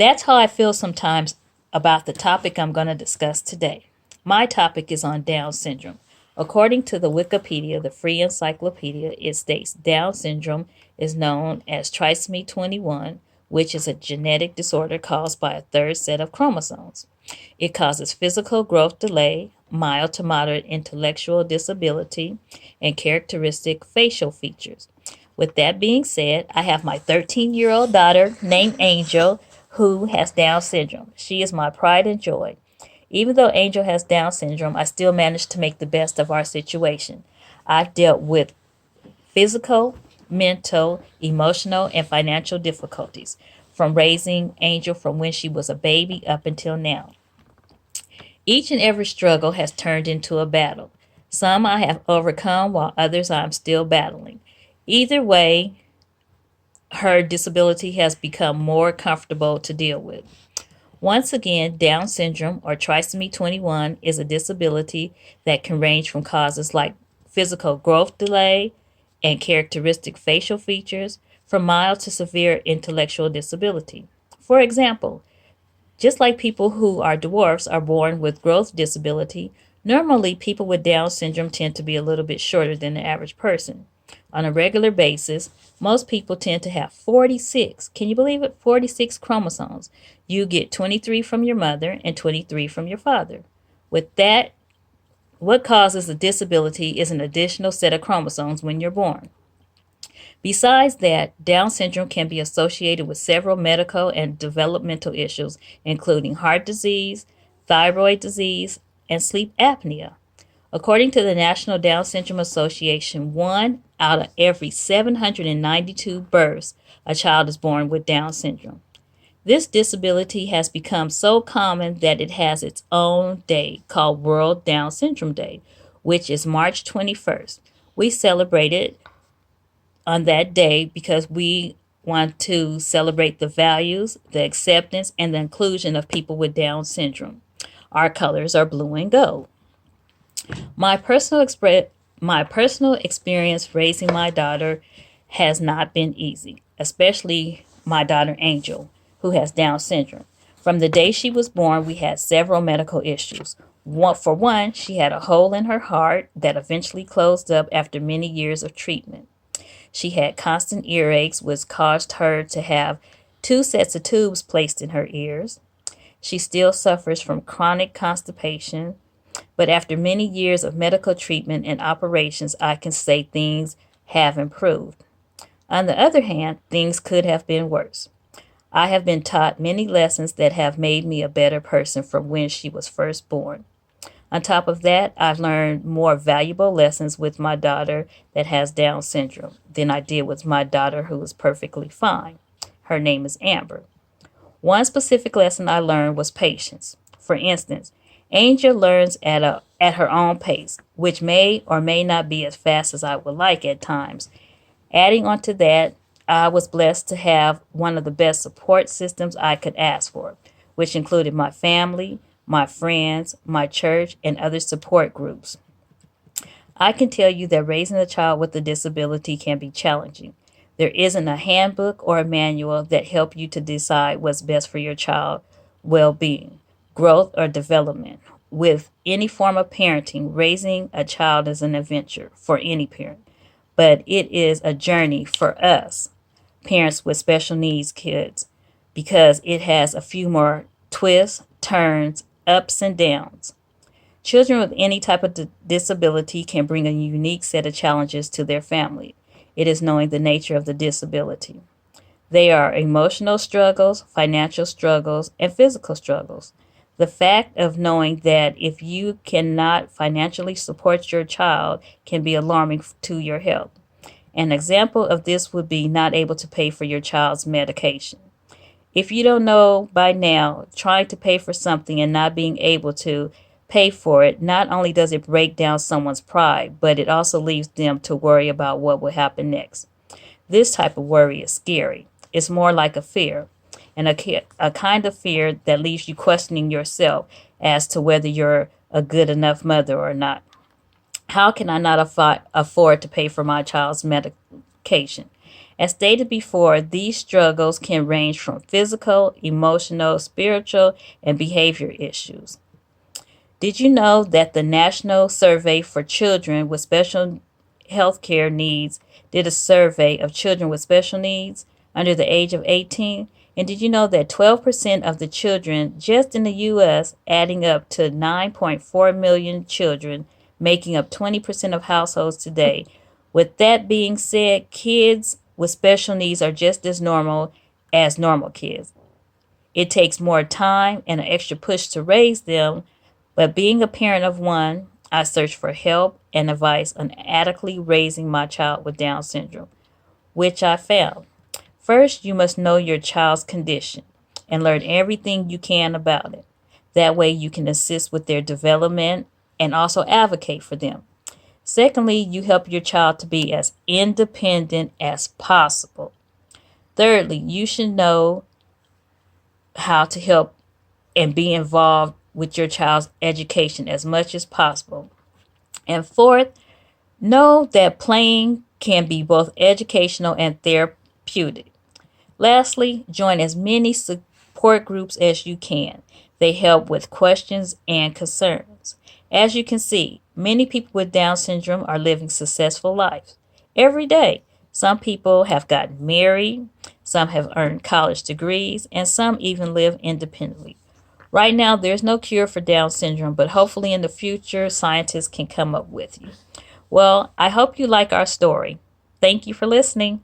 That's how I feel sometimes about the topic I'm going to discuss today. My topic is on Down syndrome. According to the Wikipedia, the free encyclopedia, it states Down syndrome is known as trisomy 21, which is a genetic disorder caused by a third set of chromosomes. It causes physical growth delay, mild to moderate intellectual disability, and characteristic facial features. With that being said, I have my 13-year-old daughter named Angel who has Down syndrome. She is my pride and joy. Even though Angel has Down syndrome, I still managed to make the best of our situation. I've dealt with physical, mental, emotional, and financial difficulties from raising Angel from when she was a baby up until now. Each and every struggle has turned into a battle. Some I have overcome, while others I am still battling. Either way, her disability has become more comfortable to deal with. Once again, Down syndrome or trisomy 21 is a disability that can range from causes like physical growth delay and characteristic facial features from mild to severe intellectual disability. For example, just like people who are dwarfs are born with growth disability, normally people with Down syndrome tend to be a little bit shorter than the average person. On a regular basis, most people tend to have 46. Can you believe it? 46 chromosomes. You get 23 from your mother and 23 from your father. With that, what causes a disability is an additional set of chromosomes when you're born. Besides that, Down syndrome can be associated with several medical and developmental issues, including heart disease, thyroid disease, and sleep apnea. According to the National Down Syndrome Association, one out of every 792 births, a child is born with Down syndrome. This disability has become so common that it has its own day called World Down Syndrome Day, which is March 21st. We celebrate it on that day because we want to celebrate the values, the acceptance, and the inclusion of people with Down syndrome. Our colors are blue and gold. My personal my personal experience raising my daughter has not been easy, especially my daughter Angel, who has Down syndrome. From the day she was born, we had several medical issues. For one, she had a hole in her heart that eventually closed up after many years of treatment. She had constant earaches, which caused her to have two sets of tubes placed in her ears. She still suffers from chronic constipation, but after many years of medical treatment and operations, I can say things have improved. On the other hand, things could have been worse. I have been taught many lessons that have made me a better person from when she was first born. On top of that, I've learned more valuable lessons with my daughter that has Down syndrome than I did with my daughter who is perfectly fine. Her name is Amber. One specific lesson I learned was patience. For instance, Angel learns at her own pace, which may or may not be as fast as I would like at times. Adding on to that, I was blessed to have one of the best support systems I could ask for, which included my family, my friends, my church, and other support groups. I can tell you that raising a child with a disability can be challenging. There isn't a handbook or a manual that help you to decide what's best for your child well-being, growth, or development. With any form of parenting, raising a child is an adventure for any parent, but it is a journey for us, parents with special needs kids, because it has a few more twists, turns, ups, and downs. Children with any type of disability can bring a unique set of challenges to their family. It is knowing the nature of the disability. They are emotional struggles, financial struggles, and physical struggles. The fact of knowing that if you cannot financially support your child can be alarming to your health. An example of this would be not able to pay for your child's medication. If you don't know by now, trying to pay for something and not being able to pay for it, not only does it break down someone's pride, but it also leaves them to worry about what will happen next. This type of worry is scary. It's more like a fear, and a kind of fear that leaves you questioning yourself as to whether you're a good enough mother or not. How can I not afford to pay for my child's medication? As stated before, these struggles can range from physical, emotional, spiritual, and behavior issues. Did you know that the National Survey for Children with Special Healthcare Needs did a survey of children with special needs under the age of 18? And did you know that 12% of the children just in the U.S., adding up to 9.4 million children, making up 20% of households today? With that being said, kids with special needs are just as normal as normal kids. It takes more time and an extra push to raise them, but being a parent of one, I searched for help and advice on adequately raising my child with Down syndrome, which I found. First, you must know your child's condition and learn everything you can about it. That way, you can assist with their development and also advocate for them. Secondly, you help your child to be as independent as possible. Thirdly, you should know how to help and be involved with your child's education as much as possible. And fourth, know that playing can be both educational and therapeutic. Lastly, join as many support groups as you can. They help with questions and concerns. As you can see, many people with Down syndrome are living successful lives every day. Some people have gotten married, some have earned college degrees, and some even live independently. Right now, there's no cure for Down syndrome, but hopefully in the future, scientists can come up with you. Well, I hope you like our story. Thank you for listening.